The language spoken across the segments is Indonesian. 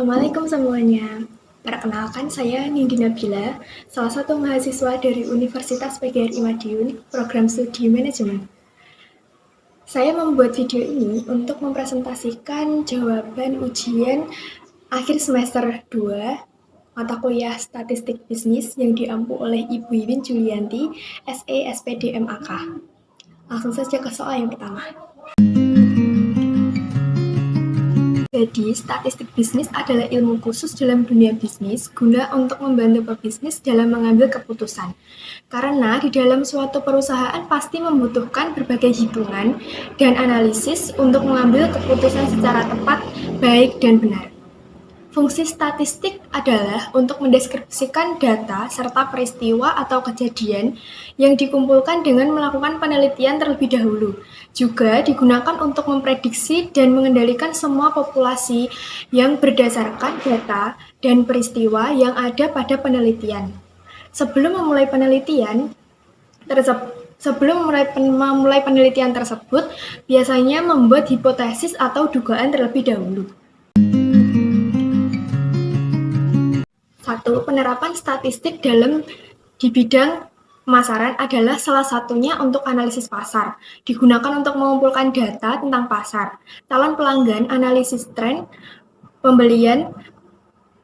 Assalamualaikum semuanya. Perkenalkan saya Nindi Nabila, salah satu mahasiswa dari Universitas PGRI Madiun, program studi manajemen. Saya membuat video ini untuk mempresentasikan jawaban ujian akhir semester 2 mata kuliah Statistik Bisnis yang diampu oleh Ibu Iwin Julianti, SE SPD MAK. Langsung saja ke soal yang pertama. Jadi, statistik bisnis adalah ilmu khusus dalam dunia bisnis guna untuk membantu pebisnis dalam mengambil keputusan. Karena di dalam suatu perusahaan pasti membutuhkan berbagai hitungan dan analisis untuk mengambil keputusan secara tepat, baik, dan benar. Fungsi statistik adalah untuk mendeskripsikan data serta peristiwa atau kejadian yang dikumpulkan dengan melakukan penelitian terlebih dahulu. Juga digunakan untuk memprediksi dan mengendalikan semua populasi yang berdasarkan data dan peristiwa yang ada pada penelitian. Sebelum memulai penelitian tersebut, biasanya membuat hipotesis atau dugaan terlebih dahulu. 1. Penerapan statistik di bidang pemasaran adalah salah satunya untuk analisis pasar. Digunakan untuk mengumpulkan data tentang pasar, calon pelanggan, analisis tren, pembelian,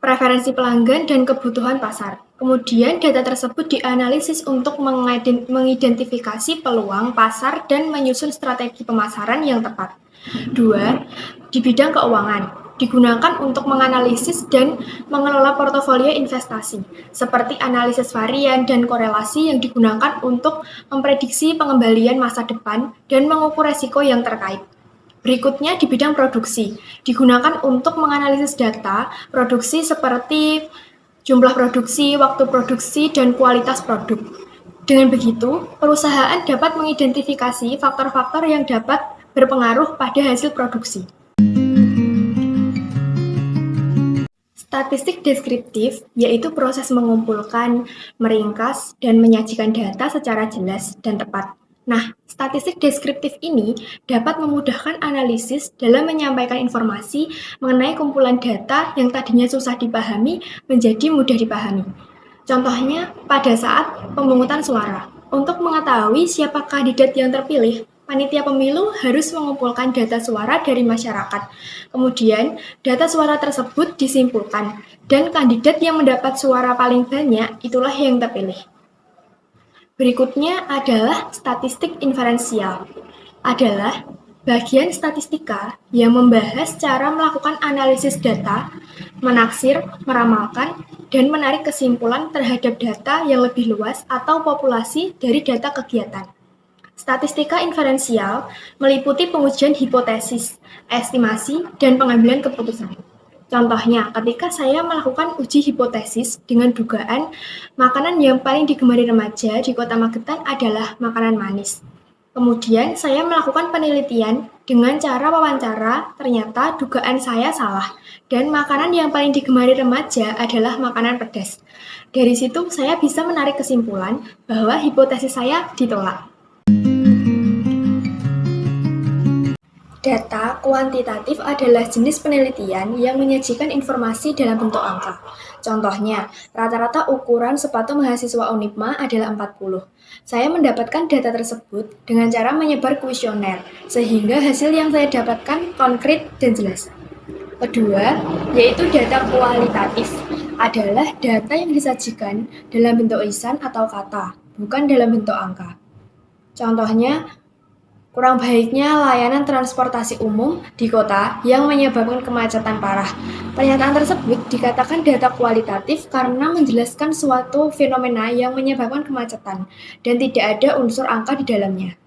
preferensi pelanggan, dan kebutuhan pasar. Kemudian data tersebut dianalisis untuk mengidentifikasi peluang pasar dan menyusun strategi pemasaran yang tepat. 2. Di bidang keuangan, digunakan untuk menganalisis dan mengelola portofolio investasi, seperti analisis varian dan korelasi yang digunakan untuk memprediksi pengembalian masa depan dan mengukur resiko yang terkait. Berikutnya di bidang produksi, digunakan untuk menganalisis data produksi seperti jumlah produksi, waktu produksi, dan kualitas produk. Dengan begitu, perusahaan dapat mengidentifikasi faktor-faktor yang dapat berpengaruh pada hasil produksi. Statistik deskriptif yaitu proses mengumpulkan, meringkas, dan menyajikan data secara jelas dan tepat. Nah, statistik deskriptif ini dapat memudahkan analisis dalam menyampaikan informasi mengenai kumpulan data yang tadinya susah dipahami menjadi mudah dipahami. Contohnya, pada saat pemungutan suara, untuk mengetahui siapa kandidat yang terpilih, panitia pemilu harus mengumpulkan data suara dari masyarakat. Kemudian, data suara tersebut disimpulkan, dan kandidat yang mendapat suara paling banyak itulah yang terpilih. Berikutnya adalah statistik inferensial. Adalah bagian statistika yang membahas cara melakukan analisis data, menaksir, meramalkan, dan menarik kesimpulan terhadap data yang lebih luas atau populasi dari data kegiatan. Statistika inferensial meliputi pengujian hipotesis, estimasi, dan pengambilan keputusan. Contohnya, ketika saya melakukan uji hipotesis dengan dugaan makanan yang paling digemari remaja di Kota Magetan adalah makanan manis. Kemudian saya melakukan penelitian dengan cara wawancara, ternyata dugaan saya salah, dan makanan yang paling digemari remaja adalah makanan pedas. Dari situ saya bisa menarik kesimpulan bahwa hipotesis saya ditolak. Data kuantitatif adalah jenis penelitian yang menyajikan informasi dalam bentuk angka. Contohnya, rata-rata ukuran sepatu mahasiswa Unipma adalah 40. Saya mendapatkan data tersebut dengan cara menyebar kuesioner, sehingga hasil yang saya dapatkan konkret dan jelas. Kedua, yaitu data kualitatif, adalah data yang disajikan dalam bentuk lisan atau kata, bukan dalam bentuk angka. Contohnya, kurang baiknya layanan transportasi umum di kota yang menyebabkan kemacetan parah. Pernyataan tersebut dikatakan data kualitatif karena menjelaskan suatu fenomena yang menyebabkan kemacetan dan tidak ada unsur angka di dalamnya.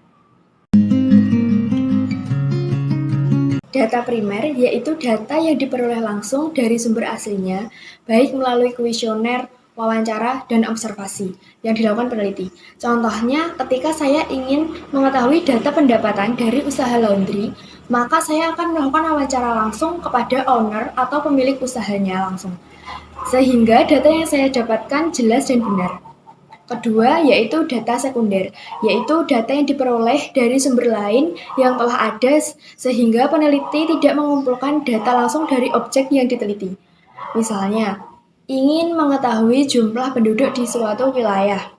Data primer yaitu data yang diperoleh langsung dari sumber aslinya, baik melalui kuesioner, wawancara, dan observasi yang dilakukan peneliti. Contohnya, ketika saya ingin mengetahui data pendapatan dari usaha laundry, maka saya akan melakukan wawancara langsung kepada owner atau pemilik usahanya langsung. Sehingga data yang saya dapatkan jelas dan benar. Kedua, yaitu data sekunder, yaitu data yang diperoleh dari sumber lain yang telah ada sehingga peneliti tidak mengumpulkan data langsung dari objek yang diteliti. Misalnya, ingin mengetahui jumlah penduduk di suatu wilayah.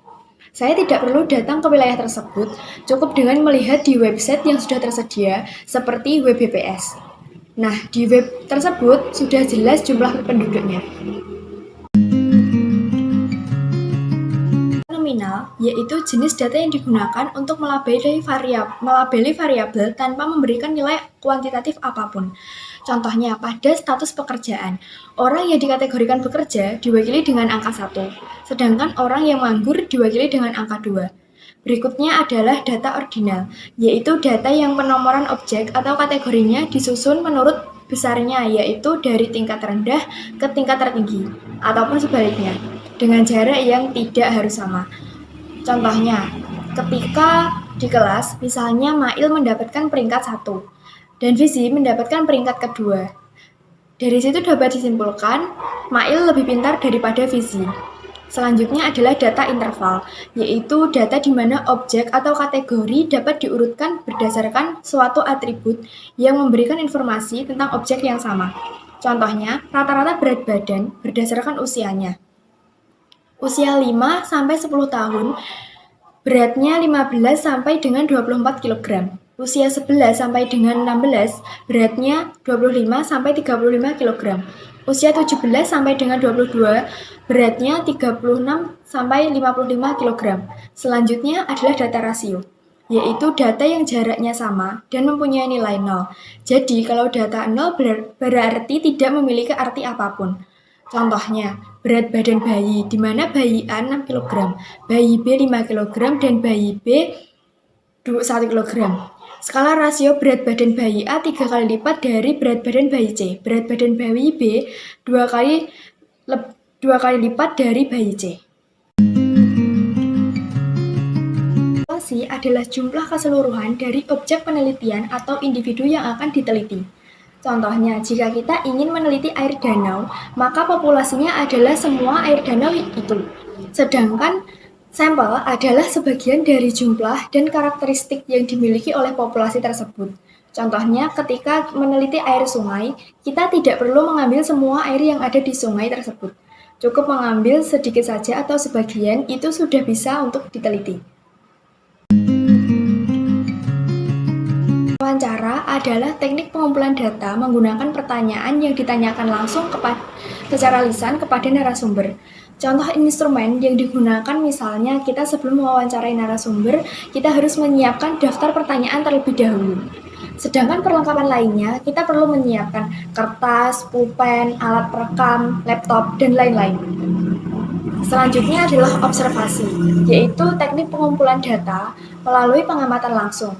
Saya tidak perlu datang ke wilayah tersebut, cukup dengan melihat di website yang sudah tersedia, seperti web BPS. Nah, di web tersebut sudah jelas jumlah penduduknya. Nominal yaitu jenis data yang digunakan untuk melabeli variabel tanpa memberikan nilai kuantitatif apapun. Contohnya, pada status pekerjaan, orang yang dikategorikan bekerja diwakili dengan angka 1, sedangkan orang yang nganggur diwakili dengan angka 2. Berikutnya adalah data ordinal, yaitu data yang penomoran objek atau kategorinya disusun menurut besarnya, yaitu dari tingkat rendah ke tingkat tertinggi, ataupun sebaliknya, dengan jarak yang tidak harus sama. Contohnya, ketika di kelas, misalnya Mail mendapatkan peringkat 1, dan Vizi mendapatkan peringkat kedua. Dari situ dapat disimpulkan, Mail lebih pintar daripada Vizi. Selanjutnya adalah data interval, yaitu data di mana objek atau kategori dapat diurutkan berdasarkan suatu atribut yang memberikan informasi tentang objek yang sama. Contohnya, rata-rata berat badan berdasarkan usianya. Usia 5-10 tahun, beratnya 15 sampai dengan 24 kg. Usia 11 sampai dengan 16, beratnya 25 sampai 35 kg. Usia 17 sampai dengan 22, beratnya 36 sampai 55 kg. Selanjutnya adalah data rasio, yaitu data yang jaraknya sama dan mempunyai nilai 0. Jadi, kalau data 0 berarti tidak memiliki arti apapun. Contohnya, berat badan bayi, di mana bayi A 6 kg, bayi B 5 kg, dan bayi B 1 kg. Skala rasio berat badan bayi A 3 kali lipat dari berat badan bayi C. Berat badan bayi B 2 kali lipat dari bayi C. Populasi adalah jumlah keseluruhan dari objek penelitian atau individu yang akan diteliti. Contohnya, jika kita ingin meneliti air danau, maka populasinya adalah semua air danau itu. Sedangkan sampel adalah sebagian dari jumlah dan karakteristik yang dimiliki oleh populasi tersebut. Contohnya, ketika meneliti air sungai, kita tidak perlu mengambil semua air yang ada di sungai tersebut. Cukup mengambil sedikit saja atau sebagian, itu sudah bisa untuk diteliti. Wawancara adalah teknik pengumpulan data menggunakan pertanyaan yang ditanyakan langsung secara lisan kepada narasumber. Contoh instrumen yang digunakan misalnya kita sebelum mewawancarai narasumber, kita harus menyiapkan daftar pertanyaan terlebih dahulu. Sedangkan perlengkapan lainnya, kita perlu menyiapkan kertas, pulpen, alat perekam, laptop, dan lain-lain. Selanjutnya adalah observasi, yaitu teknik pengumpulan data melalui pengamatan langsung.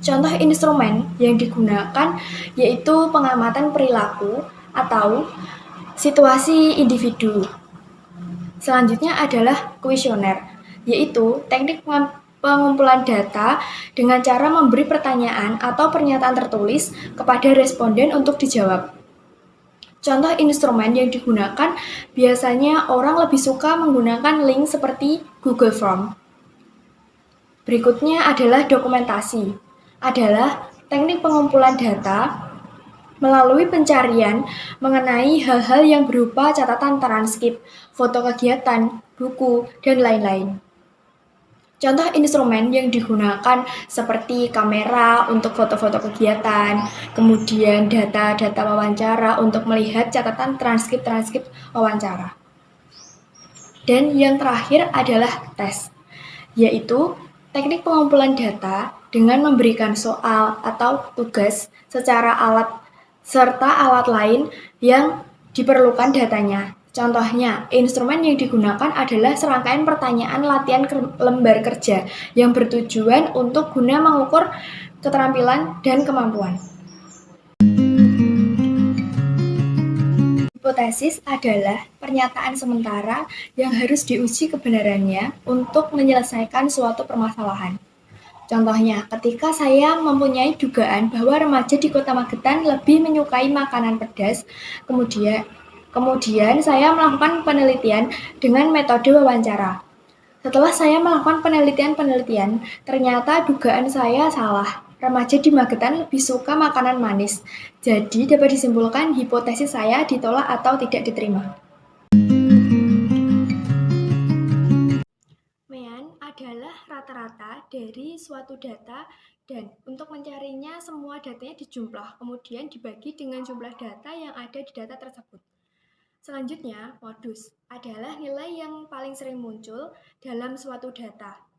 Contoh instrumen yang digunakan yaitu pengamatan perilaku atau situasi individu. Selanjutnya adalah kuesioner, yaitu teknik pengumpulan data dengan cara memberi pertanyaan atau pernyataan tertulis kepada responden untuk dijawab. Contoh instrumen yang digunakan biasanya orang lebih suka menggunakan link seperti Google Form. Berikutnya adalah dokumentasi, adalah teknik pengumpulan data melalui pencarian mengenai hal-hal yang berupa catatan transkrip, foto kegiatan, buku, dan lain-lain. Contoh instrumen yang digunakan seperti kamera untuk foto-foto kegiatan, kemudian data-data wawancara untuk melihat catatan transkrip wawancara. Dan yang terakhir adalah tes, yaitu teknik pengumpulan data dengan memberikan soal atau tugas secara alat serta alat lain yang diperlukan datanya. Contohnya, instrumen yang digunakan adalah serangkaian pertanyaan latihan lembar kerja yang bertujuan untuk guna mengukur keterampilan dan kemampuan. Hipotesis adalah pernyataan sementara yang harus diuji kebenarannya untuk menyelesaikan suatu permasalahan. Contohnya, ketika saya mempunyai dugaan bahwa remaja di Kota Magetan lebih menyukai makanan pedas, kemudian saya melakukan penelitian dengan metode wawancara. Setelah saya melakukan penelitian, ternyata dugaan saya salah. Remaja di Magetan lebih suka makanan manis. Jadi dapat disimpulkan hipotesis saya ditolak atau tidak diterima. Mean adalah rata-rata dari suatu data dan untuk mencarinya semua datanya dijumlah, kemudian dibagi dengan jumlah data yang ada di data tersebut. Selanjutnya, modus adalah nilai yang paling sering muncul dalam suatu data.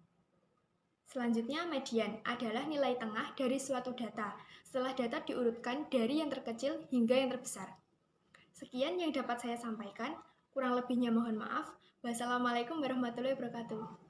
Selanjutnya, median adalah nilai tengah dari suatu data setelah data diurutkan dari yang terkecil hingga yang terbesar. Sekian yang dapat saya sampaikan, kurang lebihnya mohon maaf. Wassalamualaikum warahmatullahi wabarakatuh.